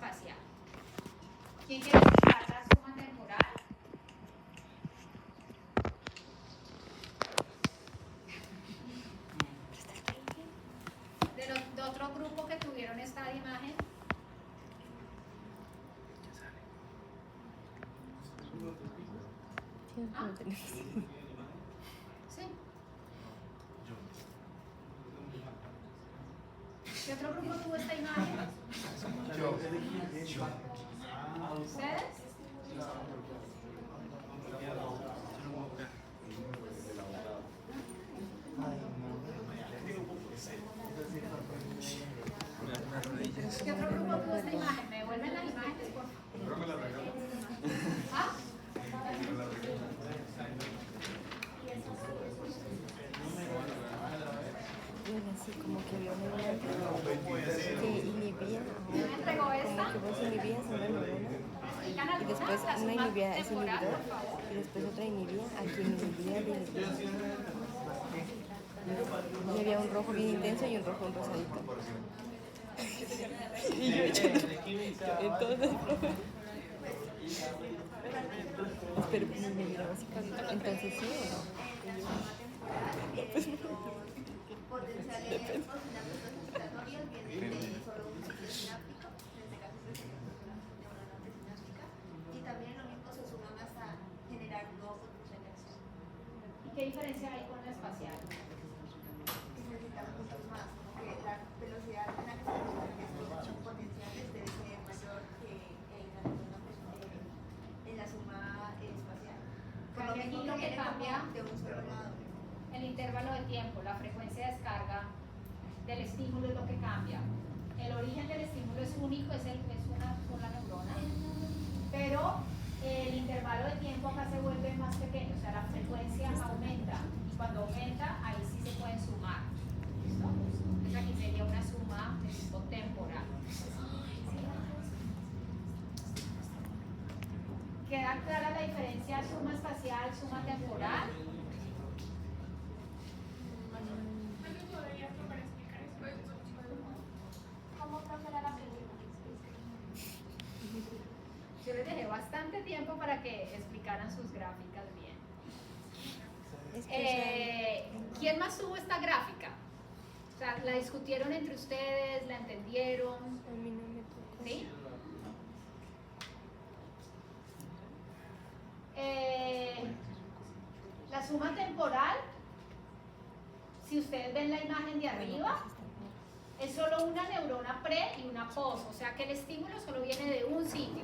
espacial. ¿Quién quiere explicar la suma temporal? De otro grupo que tuvieron esta imagen. ¿Ah? Sí. ¿Qué otro grupo tuvo esta imagen? ¿Ustedes? ¿Qué otro grupo tuvo esta imagen? ¿Me devuelven las imágenes, por favor? ¿Ah? Así como que había una neurona que inhibía, ¿Me entregó esta? como que vos inhibías a una neurona y después una inhibía a ese inhibidor y después otra inhibía a quien inhibía de inhibidor. Y había un rojo bien intenso y un rojo rosadito. Y yo entonces, pero me miraba así, entonces sí o no. Potenciales osculatorios vienen de solo un ciclo sináptico, en este caso es una neurona presináptica, y también lo mismo se suman hasta generar un nuevo potencial de acción. ¿Y qué diferencia hay con la espacial? Y necesitamos muchos más, como que la velocidad en la que se producen estos potenciales debe ser mayor que en la suma espacial. Por lo mismo Aquí lo que cambia de un solo lado. el intervalo de tiempo, la frecuencia de descarga del estímulo es lo que cambia. El origen del estímulo es único, es una sola neurona, pero el intervalo de tiempo acá se vuelve más pequeño, o sea, la frecuencia aumenta, y cuando aumenta, ahí sí se pueden sumar. ¿Listo? Entonces aquí sería una suma de tipo temporal. ¿Queda clara la diferencia suma espacial, suma temporal? ¿Cómo proceder la pregunta? Yo les dejé bastante tiempo para que explicaran sus gráficas bien. ¿Quién más tuvo esta gráfica? O sea, ¿la discutieron entre ustedes? ¿La entendieron? A mí no me tocó. ¿Sí? La suma temporal, si ustedes ven la imagen de arriba, es solo una neurona pre y una post, o sea que el estímulo solo viene de un sitio.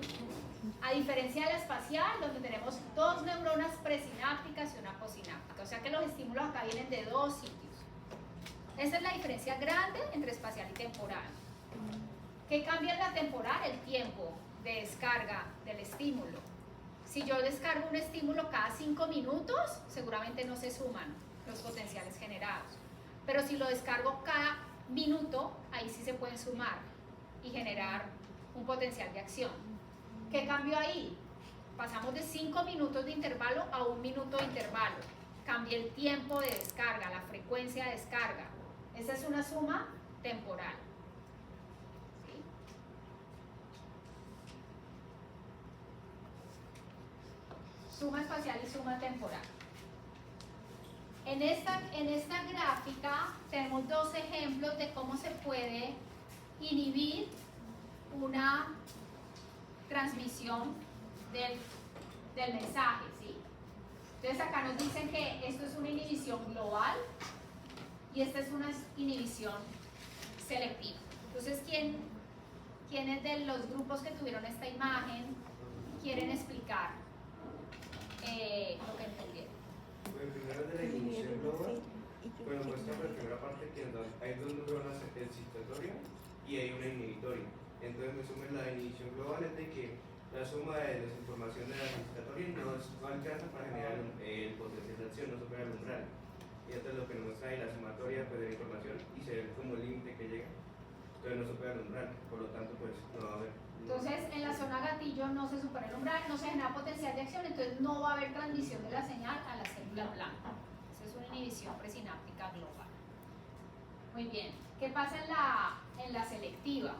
A diferencia de la espacial, donde tenemos dos neuronas presinápticas y una postsináptica, o sea que los estímulos acá vienen de dos sitios. Esa es la diferencia grande entre espacial y temporal. ¿Qué cambia en la temporal? El tiempo de descarga del estímulo. Si yo descargo un estímulo cada 5 minutos, seguramente no se suman los potenciales generados. Pero si lo descargo cada minuto, ahí sí se pueden sumar y generar un potencial de acción. ¿Qué cambió ahí? Pasamos de 5 minutos de intervalo a 1 minuto de intervalo. Cambia el tiempo de descarga, la frecuencia de descarga. Esa es una suma temporal. ¿Sí? Suma espacial y suma temporal. En esta gráfica tenemos dos ejemplos de cómo se puede inhibir una transmisión del mensaje, ¿sí? Entonces acá nos dicen que esto es una inhibición global y esta es una inhibición selectiva. Entonces, ¿quiénes de los grupos que tuvieron esta imagen quieren explicar lo que entendieron? Bueno, primero de la inhibición global, bueno, muestra la primera parte que hay dos neuronas excitatorias y hay una inhibitoria. Entonces, resumen, la inhibición global es de que la suma de desinformación de las excitatorias no alcanza para generar el potencial de acción, no supera el umbral. Y esto es lo que nos muestra ahí la sumatoria pues, de la información y se ve como el límite que llega. Entonces no supera el umbral, por lo tanto pues no va a haber. Entonces en la zona gatillo no se supera el umbral, no se genera potencial de acción, entonces no va a haber transmisión de la señal a la célula blanca. Esa es una inhibición presináptica global. Muy bien, ¿qué pasa en la selectiva?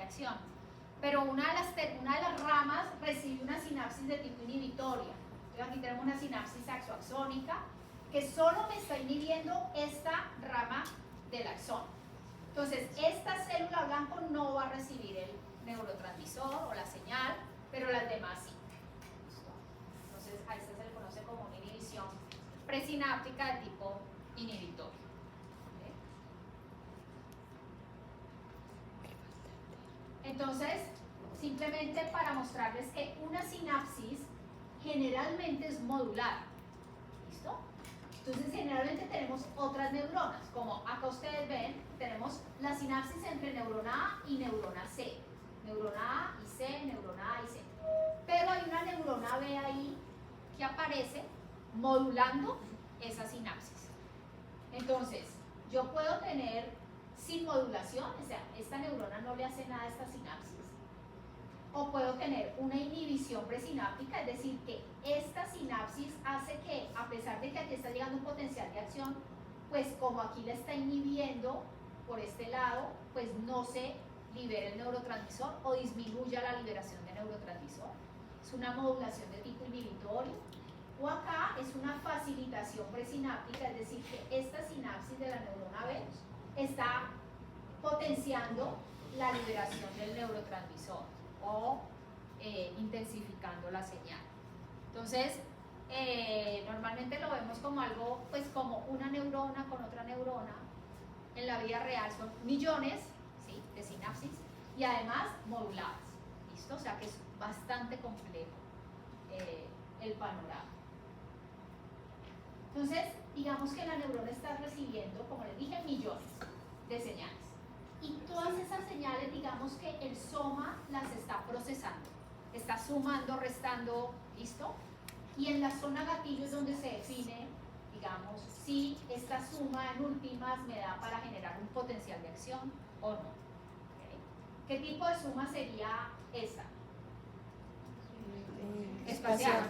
acción. Pero una de las ramas recibe una sinapsis de tipo inhibitoria. Entonces aquí tenemos una sinapsis axoaxónica que solo me está inhibiendo esta rama del axón. Entonces, esta célula blanco no va a recibir el neurotransmisor o la señal, pero las demás sí. ¿Listo? Entonces, a esta se le conoce como una inhibición presináptica de tipo inhibitorio. ¿Okay? Entonces, simplemente para mostrarles que una sinapsis generalmente es modular. ¿Listo? Entonces, generalmente tenemos otras neuronas, como acá ustedes ven, tenemos la sinapsis entre neurona A y neurona C. Neurona A y C, neurona A y C. Pero hay una neurona B ahí que aparece modulando esa sinapsis. Entonces, yo puedo tener sin modulación, o sea, esta neurona no le hace nada a esta sinapsis. O puedo tener una inhibición presináptica, es decir, que esta sinapsis hace que, a pesar de que aquí está llegando un potencial de acción, pues como aquí la está inhibiendo por este lado, pues no se libera el neurotransmisor o disminuya la liberación de neurotransmisor. Es una modulación de tipo inhibitorio. O acá es una facilitación presináptica, es decir, que esta sinapsis de la neurona B está potenciando la liberación del neurotransmisor o intensificando la señal. Entonces, normalmente lo vemos como algo, pues como una neurona con otra neurona. En la vida real son millones, ¿sí?, de sinapsis y además moduladas. ¿Listo? O sea que es bastante complejo el panorama. Entonces, digamos que la neurona está recibiendo, como les dije, millones de señales. Y todas esas señales, digamos que el soma las está procesando. Está sumando, restando, ¿listo? Y en la zona gatillo es donde se define, digamos, si esta suma en últimas me da para generar un potencial de acción o no. ¿Okay? ¿Qué tipo de suma sería esa? Espacial.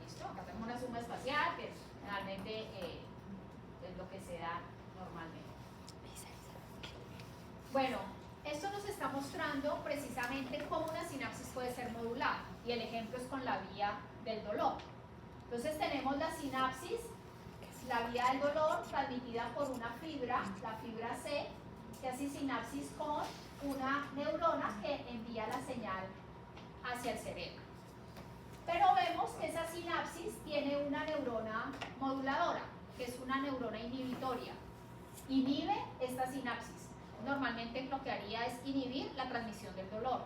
¿Listo? Acá tenemos una suma espacial que realmente es lo que se da normalmente. Bueno, esto nos está mostrando precisamente cómo una sinapsis puede ser modular y el ejemplo es con la vía del dolor. Entonces tenemos la sinapsis, la vía del dolor transmitida por una fibra, la fibra C, que hace sinapsis con una neurona que envía la señal hacia el cerebro. Pero vemos que esa sinapsis tiene una neurona moduladora, que es una neurona inhibitoria. Inhibe esta sinapsis. Normalmente lo que haría es inhibir la transmisión del dolor.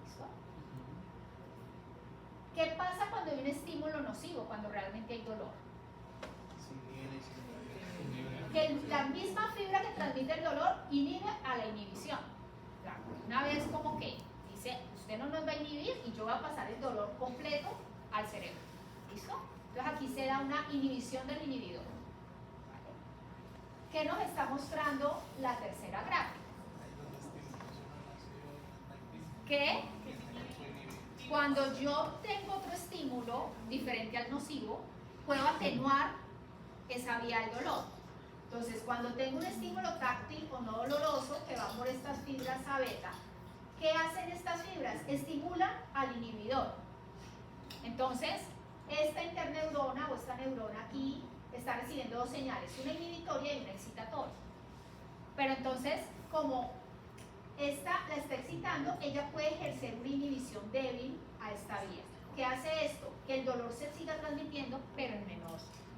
¿Listo? ¿Qué pasa cuando hay un estímulo nocivo, cuando realmente hay dolor? Que la misma fibra que transmite el dolor inhibe a la inhibición. Una vez como que dice, usted no nos va a inhibir y yo voy a pasar el dolor completo al cerebro. ¿Listo? Entonces aquí se da una inhibición del inhibidor. ¿Qué nos está mostrando la tercera gráfica? Que cuando yo tengo otro estímulo diferente al nocivo, puedo atenuar esa vía del dolor. Entonces, cuando tengo un estímulo táctil o no doloroso que va por estas fibras A beta, ¿qué hacen estas fibras? Estimulan al inhibidor. Entonces, esta interneurona o esta neurona aquí está recibiendo dos señales, una inhibitoria y una excitatoria. Pero entonces, como esta la está excitando, ella puede ejercer una inhibición débil a esta vía. ¿Qué hace esto? Que el dolor se siga transmitiendo, pero en menor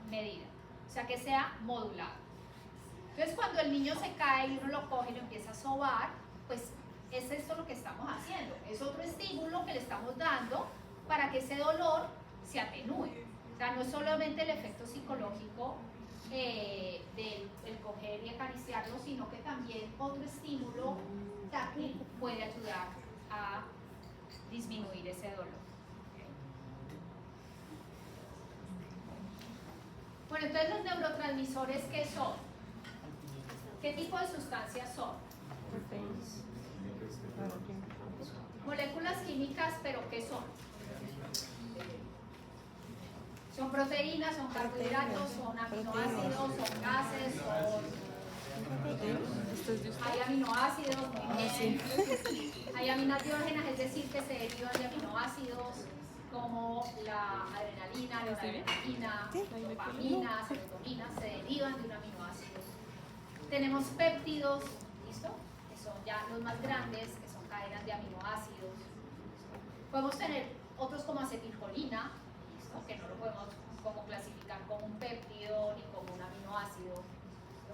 medida. O sea, que sea modulado. Entonces, cuando el niño se cae y uno lo coge y lo empieza a sobar, pues es esto lo que estamos haciendo. Es otro estímulo que le estamos dando para que ese dolor se atenúe. O sea, no es solamente el efecto psicológico del coger y acariciarlo, sino que también otro estímulo táctil puede ayudar a disminuir ese dolor. Bueno, entonces los neurotransmisores, ¿qué son? ¿Qué tipo de sustancias son? Moléculas químicas, pero ¿qué son? Son proteínas, son carbohidratos, son aminoácidos, son gases, son... Hay aminoácidos, muy bien. Hay aminas diógenas, es decir, que se derivan de aminoácidos como la adrenalina, la noradrenalina, dopamina, serotonina, se derivan de un aminoácido. Tenemos péptidos, ¿listo? Que son ya los más grandes, que son cadenas de aminoácidos. Podemos tener otros como acetilcolina, ¿listo? Que no lo podemos como clasificar como un péptido ni como un aminoácido. ¿Listo?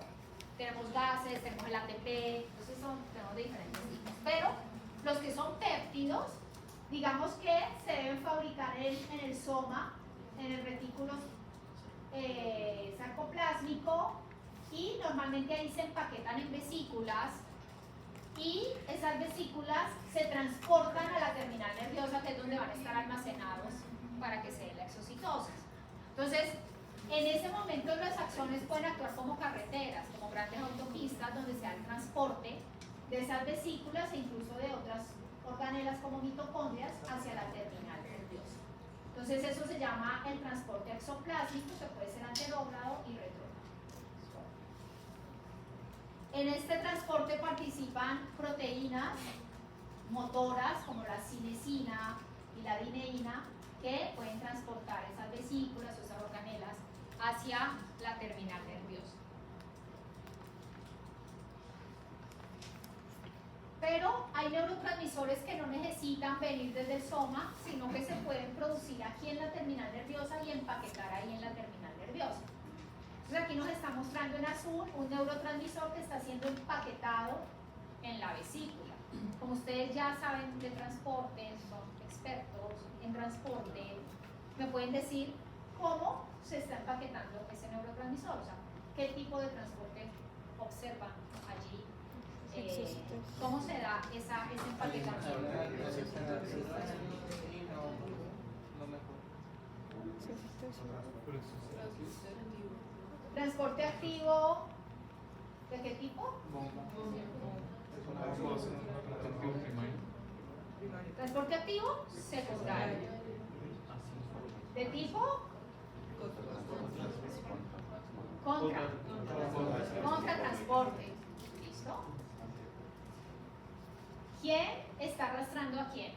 Tenemos gases, tenemos el ATP, entonces tenemos de diferentes tipos. Pero los que son péptidos, digamos que se deben fabricar en el soma, en el retículo sarcoplásmico, y normalmente ahí se empaquetan en vesículas, y esas vesículas se transportan a la terminal nerviosa, que es donde van a estar almacenados para que se dé la exocitosis. Entonces, en ese momento los axones pueden actuar como carreteras, como grandes autopistas, donde se da el transporte de esas vesículas e incluso de otras organelas como mitocondrias hacia la terminal nerviosa. Entonces eso se llama el transporte exoplásmico, que puede ser anterógrado y retrógrado. En este transporte participan proteínas motoras como la cinesina y la dineína, que pueden transportar esas vesículas o esas organelas hacia la terminal nerviosa. Pero hay neurotransmisores que no necesitan venir desde el soma, sino que se pueden producir aquí en la terminal nerviosa y empaquetar ahí en la terminal nerviosa. Entonces aquí nos está mostrando en azul un neurotransmisor que está siendo empaquetado en la vesícula. Como ustedes ya saben de transporte, son expertos en transporte, me pueden decir cómo se está empaquetando ese neurotransmisor, o sea, qué tipo de transporte observan allí. ¿Cómo se da ese empaquetamiento? ¿Transporte activo de qué tipo? ¿Transporte activo? Secundario. ¿De tipo? Contratransporte. ¿Listo? ¿Quién está arrastrando a quién?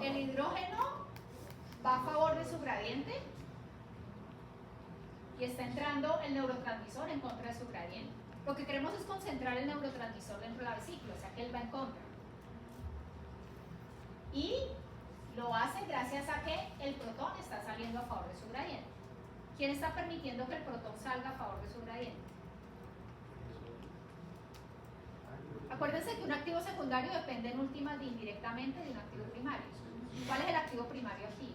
El hidrógeno va a favor de su gradiente y está entrando el neurotransmisor en contra de su gradiente. Lo que queremos es concentrar el neurotransmisor dentro de la vesícula, o sea que él va en contra. Y lo hace gracias a que el protón está saliendo a favor de su gradiente. ¿Quién está permitiendo que el protón salga a favor de su gradiente? Acuérdense que un activo secundario depende en últimas indirectamente de un activo primario. ¿Cuál es el activo primario aquí?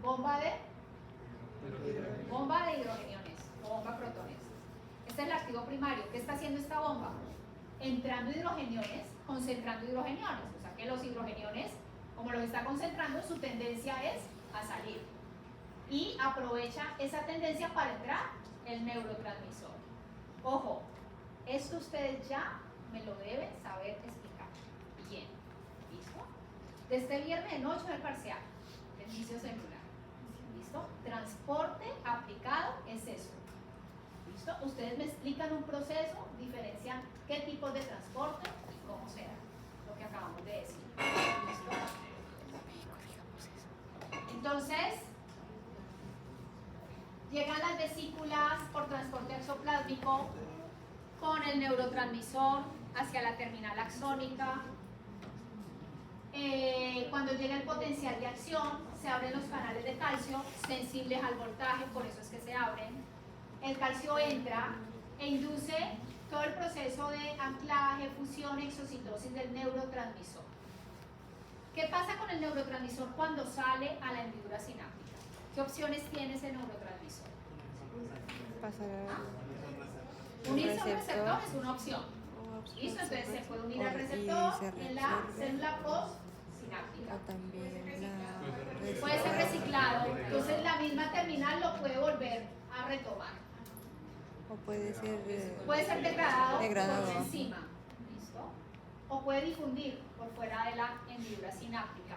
Bomba de hidrogeniones o bomba de protones. Este es el activo primario. ¿Qué está haciendo esta bomba? Entrando hidrogeniones, concentrando hidrogeniones. O sea que los hidrogeniones, como los está concentrando, su tendencia es a salir. Y aprovecha esa tendencia para entrar el neurotransmisor. Ojo, esto ustedes ya me lo deben saber explicar bien. ¿Listo? De este viernes en 8 del parcial, el inicio celular. ¿Listo? Transporte aplicado es eso. ¿Listo? Ustedes me explican un proceso, diferencian qué tipos de transporte y cómo se da. Lo que acabamos de decir. ¿Listo? Entonces, llegan las vesículas por transporte exoplásmico con el neurotransmisor hacia la terminal axónica. Cuando llega el potencial de acción, se abren los canales de calcio sensibles al voltaje, por eso es que se abren. El calcio entra e induce todo el proceso de anclaje, fusión, exocitosis del neurotransmisor. ¿Qué pasa con el neurotransmisor cuando sale a la hendidura sináptica? ¿Qué opciones tiene ese neurotransmisor? Unirse a un receptor es una opción. ¿Listo? Entonces se puede unir al receptor en la célula postsináptica. Puede ser reciclado. Entonces la misma terminal lo puede volver a retomar. O puede ser degradado por degradado. una enzima. ¿Listo? o puede difundir por fuera de la hendidura sináptica.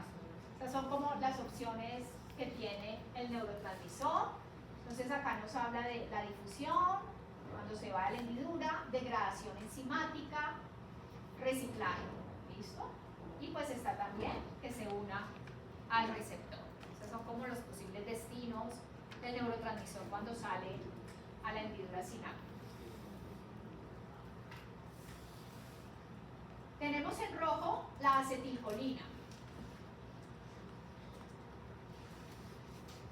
Estas son como las opciones que tiene el neurotransmisor. Entonces acá nos habla de la difusión, cuando se va a la hendidura, degradación enzimática, reciclaje. ¿Listo? Y pues está también que se una al receptor. Estos son como los posibles destinos del neurotransmisor cuando sale a la hendidura sináptica. Tenemos en rojo la acetilcolina.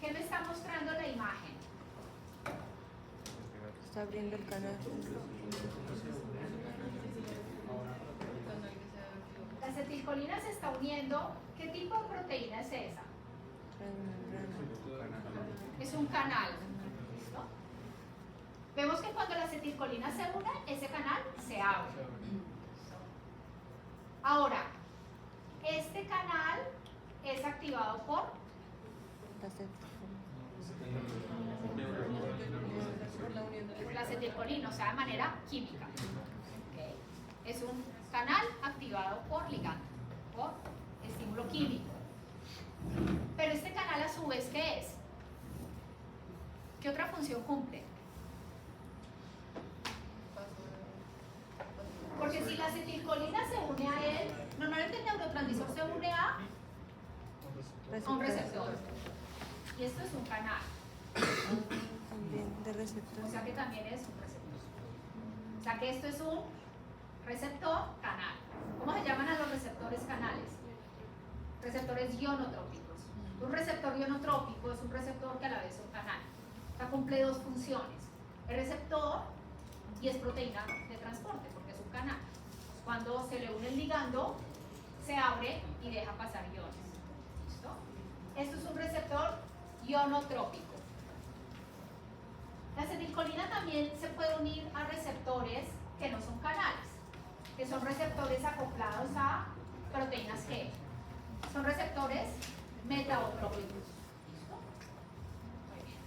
¿Qué me está mostrando la imagen? Está abriendo el canal. La acetilcolina se está uniendo. ¿Qué tipo de proteína es esa? Es un canal. ¿Listo? Vemos que cuando la acetilcolina se une, ese canal se abre. Ahora, este canal es activado por la acetilcolina, o sea, de manera química. ¿Okay? Es un canal activado por ligando, por estímulo químico. Pero este canal a su vez, ¿qué es? ¿Qué otra función cumple? Porque si la acetilcolina se une a él, normalmente el neurotransmisor se une a un receptor. Y esto es un canal. También de receptor. O sea que también es un receptor. O sea que esto es un receptor canal. ¿Cómo se llaman a los receptores canales? Receptores ionotrópicos. Un receptor ionotrópico es un receptor que a la vez es un canal. O sea, cumple dos funciones. El receptor y es proteína de transporte porque es un canal. Cuando se le une el ligando, se abre y deja pasar iones. ¿Listo? Esto es un receptor ionotrópico. La acetilcolina también se puede unir a receptores que no son canales, que son receptores acoplados a proteínas G. Son receptores metabotrópicos. ¿Listo? Muy bien.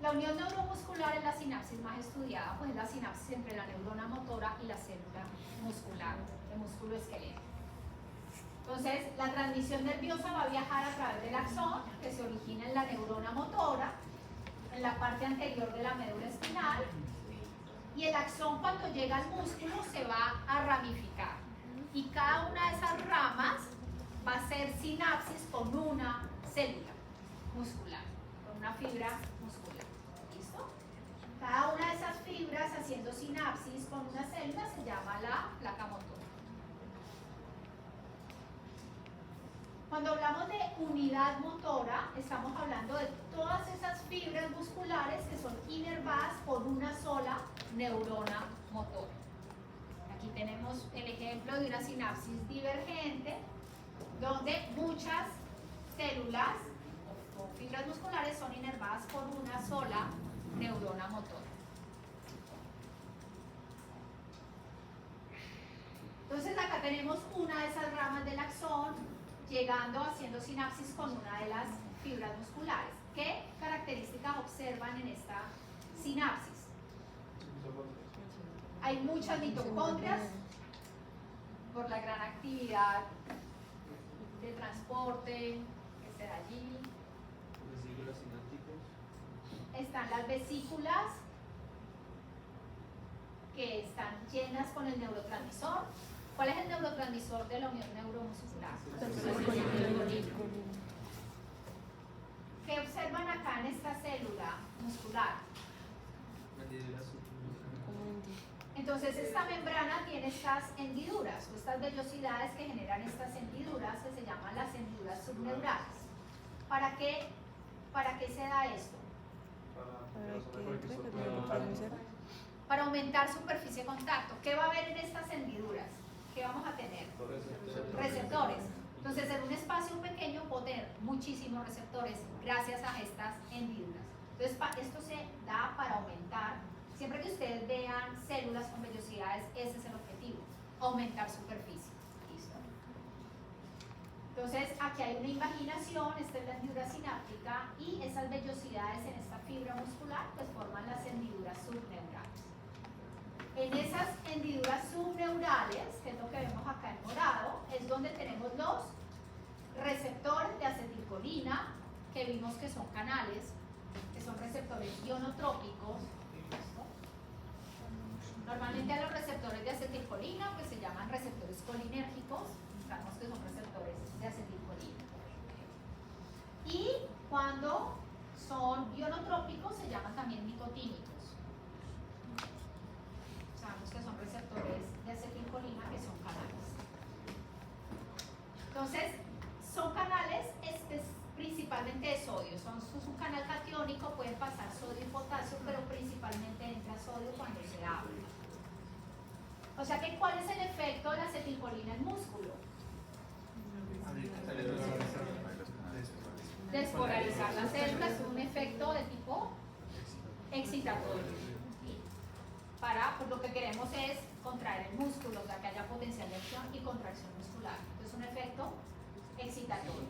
La unión neuromuscular es la sinapsis más estudiada, pues es la sinapsis entre la neurona motora y la célula muscular, el músculo esquelético. Entonces, la transmisión nerviosa va a viajar a través del axón, que se origina en la neurona motora, en la parte anterior de la médula espinal, y el axón cuando llega al músculo se va a ramificar. Y cada una de esas ramas va a ser sinapsis con una célula muscular, con una fibra muscular. ¿Listo? Cada una de esas fibras haciendo sinapsis con una célula se llama la placa motora. Cuando hablamos de unidad motora, estamos hablando de todas esas fibras musculares que son inervadas por una sola neurona motora. Aquí tenemos el ejemplo de una sinapsis divergente, donde muchas células o fibras musculares son inervadas por una sola neurona motora. Entonces acá tenemos una de esas ramas del axón, llegando haciendo sinapsis con una de las fibras musculares. ¿Qué características observan en esta sinapsis? Hay muchas mitocondrias por la gran actividad de transporte que se da allí. Vesículas sinápticas. Están las vesículas que están llenas con el neurotransmisor. ¿Cuál es el neurotransmisor de la unión neuromuscular? ¿Qué observan acá en esta célula muscular? Entonces esta membrana tiene estas hendiduras o estas vellosidades que generan estas hendiduras que se llaman las hendiduras subneurales. ¿Para qué se da esto? Para aumentar superficie de contacto. ¿Qué va a haber en estas hendiduras? ¿Qué vamos a tener? Receptores. Entonces, en un espacio pequeño puedo tener muchísimos receptores gracias a estas hendiduras. Entonces, esto se da para aumentar. Siempre que ustedes vean células con vellosidades, ese es el objetivo, aumentar superficie. ¿Listo? Entonces, aquí hay una imaginación, esta es la hendidura sináptica y esas vellosidades en esta fibra muscular pues forman las hendiduras subneurales. En esas hendiduras subneurales, que es lo que vemos acá en morado, es donde tenemos los receptores de acetilcolina, que vimos que son canales, que son receptores ionotrópicos. Normalmente a los receptores de acetilcolina, que se llaman receptores colinérgicos, sabemos que son receptores de acetilcolina. Y cuando son ionotrópicos se llaman también nicotínicos. Sabemos que son receptores de acetilcolina que son canales. Entonces, son canales principalmente de sodio. Es un canal catiónico, pueden pasar sodio y potasio, pero principalmente entra sodio cuando se abre. O sea que, ¿cuál es el efecto de la acetilcolina en el músculo? Despolarizar las células, es un efecto de tipo excitatorio. ¿Sí? Pues lo que queremos es contraer el músculo, o sea que haya potencial de acción y contracción muscular. Entonces, un efecto excitatorio.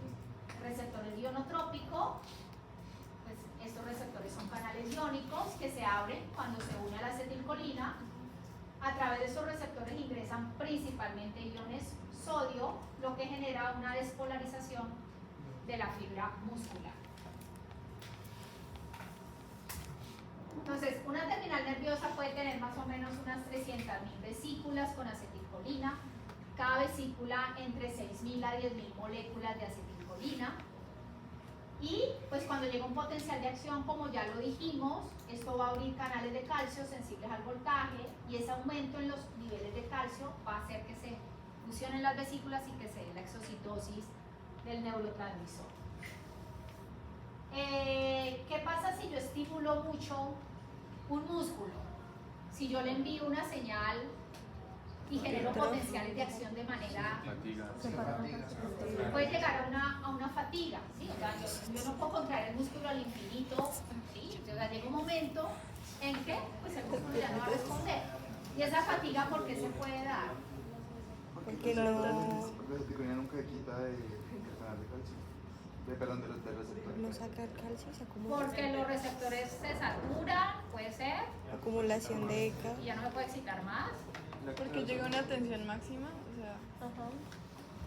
Receptores ionotrópicos, pues estos receptores son canales iónicos que se abren cuando se une a la acetilcolina. A través de esos receptores ingresan principalmente iones sodio, lo que genera una despolarización de la fibra muscular. Entonces, una terminal nerviosa puede tener más o menos unas 300.000 vesículas con acetilcolina, cada vesícula entre 6.000 a 10.000 moléculas de acetilcolina. Y pues cuando llega un potencial de acción, como ya lo dijimos, esto va a abrir canales de calcio sensibles al voltaje, y ese aumento en los niveles de calcio va a hacer que se fusionen las vesículas y que se dé la exocitosis del neurotransmisor. ¿Qué pasa si yo estimulo mucho un músculo? Si yo le envío una señal y genero potenciales de acción de manera... Puede llegar a una fatiga, ¿sí? O sea, yo no puedo contraer el músculo al infinito, ¿sí? O sea, llega un momento en que pues, el músculo ya no va a responder. ¿Y esa fatiga por qué se puede dar? Porque no... Porque la acetilcolina nunca quita del canal de calcio. Perdón, del receptor. No saca el calcio y se acumula. Porque los receptores se saturan, puede ser, Acumulación de ECA. y ya no me puede excitar más. Porque llega a una tensión máxima, o sea... Ajá.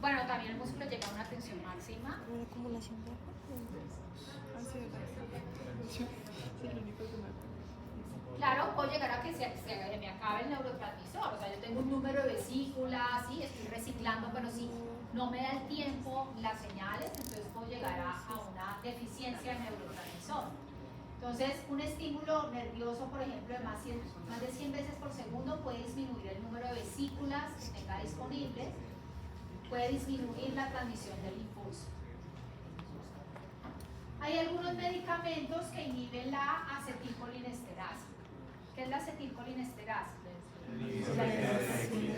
Bueno, también el músculo llega a una tensión máxima. Una acumulación de ECA. Así es. Es lo único que me acuerdo. Claro, puedo llegar a que se me acabe el neurotransmisor. O sea, yo tengo un número de vesículas, ¿sí? Estoy reciclando, pero si no me da el tiempo las señales, entonces puedo llegar a una deficiencia de neurotransmisor. Entonces, un estímulo nervioso, por ejemplo, de más de 100 veces por segundo puede disminuir el número de vesículas que tenga disponibles, puede disminuir la transmisión del impulso. Hay algunos medicamentos que inhiben la acetilcolinesterasa. ¿Qué es la acetilcolinesterasa?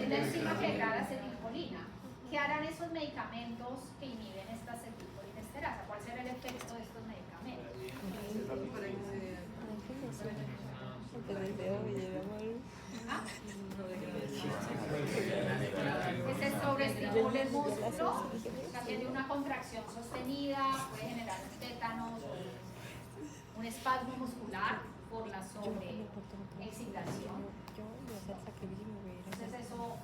Es la enzima que degrada acetilcolina. ¿Qué harán esos medicamentos que inhiben esta acetilcolinesterasa? ¿Cuál será el efecto de estos medicamentos? Que se sobreestimule el músculo, que tiene una contracción sostenida, puede generar un tétanos, un espasmo muscular por la sobreexcitación. Entonces eso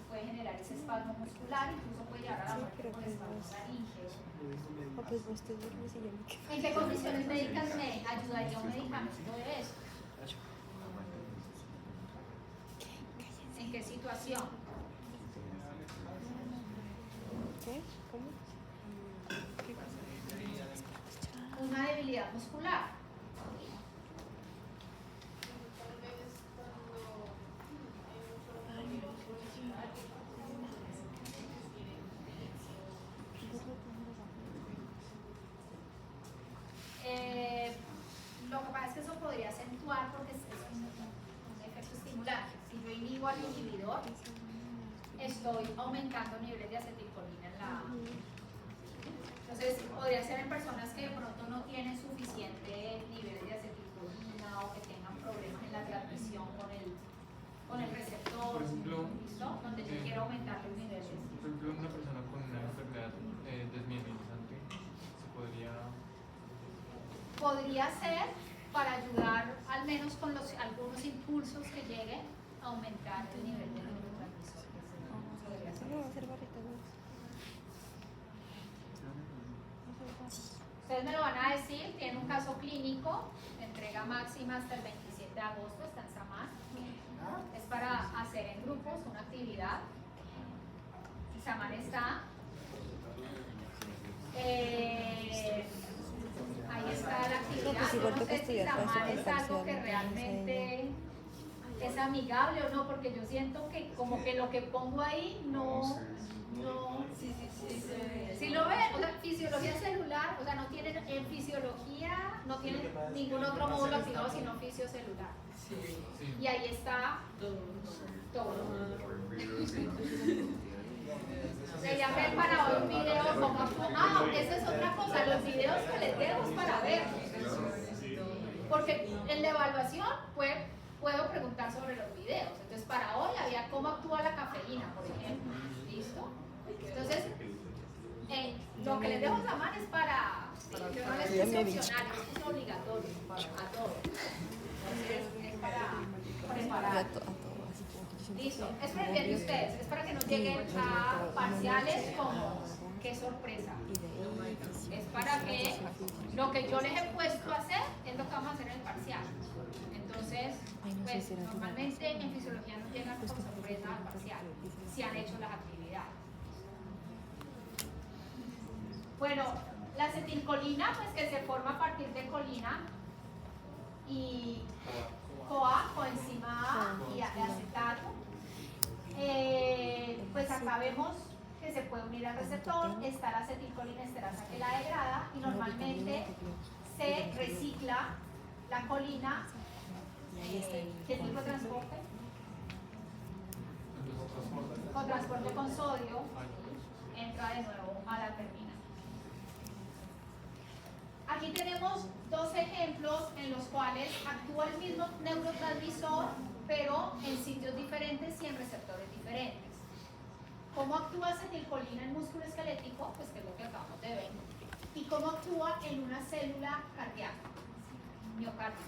puede generar ese espasmo muscular, incluso puede llegar a la muerte por espasmo laríngeo. ¿En qué condiciones médicas me ayudaría un medicamento de eso? ¿En qué situación? ¿Qué? ¿Cómo? Una debilidad muscular. Lo que pasa es que eso podría acentuar porque es un efecto estimulante. Si yo inhibo al inhibidor, estoy aumentando niveles de acetilcolina en la... Entonces, podría ser en personas que de pronto no tienen suficiente niveles de acetilcolina o que tengan problemas en la transmisión con el receptor, por ejemplo, ¿listo? Donde yo quiero aumentar los niveles. Por ejemplo, una persona con una enfermedad desmielizante se podría... Podría ser, para ayudar al menos con algunos impulsos que lleguen a aumentar el nivel de neurotransmisores. Solo va a hacer barritas, ¿no? Ustedes me lo van a decir, tienen un caso clínico, entrega máxima hasta el 27 de agosto, está en Samán. Es para hacer en grupos una actividad. Samán está. Ahí está la actividad. Pues Yo igual no toca sé si estudiar para Samán su es algo que parcial, realmente es amigable o no, porque yo siento que como que lo que pongo ahí no. Si lo ven, o sea, fisiología celular, o sea, no tienen en fisiología, no tienen ningún otro módulo activado sino fisiocelular. Y ahí está todo. Se ya preparado un video como esa es otra cosa, los videos que les dejo es para ver. Porque en la evaluación puedo preguntar sobre los videos. Entonces para hoy había cómo actúa la cafeína, por ejemplo. ¿Listo? Entonces, lo que les dejo a mano es para, yo no les puse opcional, es obligatorio a todos. Entonces, es para preparar. Listo, es para el bien de ustedes, es para que no lleguen a parciales como, qué sorpresa. Es para que lo que yo les he puesto a hacer es lo que vamos a hacer en el parcial. Entonces, pues normalmente en fisiología no llegan con sorpresa al parcial, si han hecho las actividades. Bueno, la acetilcolina, pues que se forma a partir de colina y CoA, coenzima A y acetato. Pues acá vemos que se puede unir al receptor, está la acetilcolina esterasa que la degrada y normalmente se recicla la colina. ¿Qué tipo de transporte? Con transporte con sodio, entra de nuevo a la terminal. Aquí tenemos dos ejemplos en los cuales actúa el mismo neurotransmisor, pero en sitios diferentes y en receptores diferentes. ¿Cómo actúa acetilcolina en músculo esquelético? Pues que es lo que acabamos de ver. ¿Y cómo actúa en una célula cardíaca? Miocardio.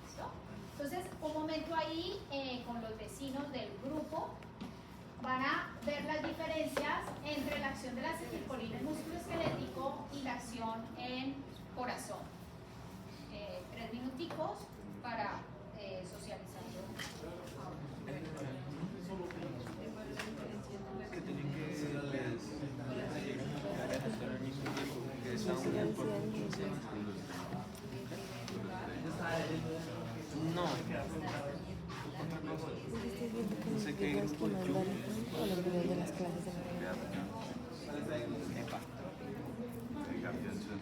¿Listo? Entonces, un momento ahí con los vecinos del grupo van a ver las diferencias entre la acción de la acetilcolina en músculo esquelético y la acción en corazón. 3 minuticos para socialización. No. No sé qué grupo yo. Con los videos de las clases de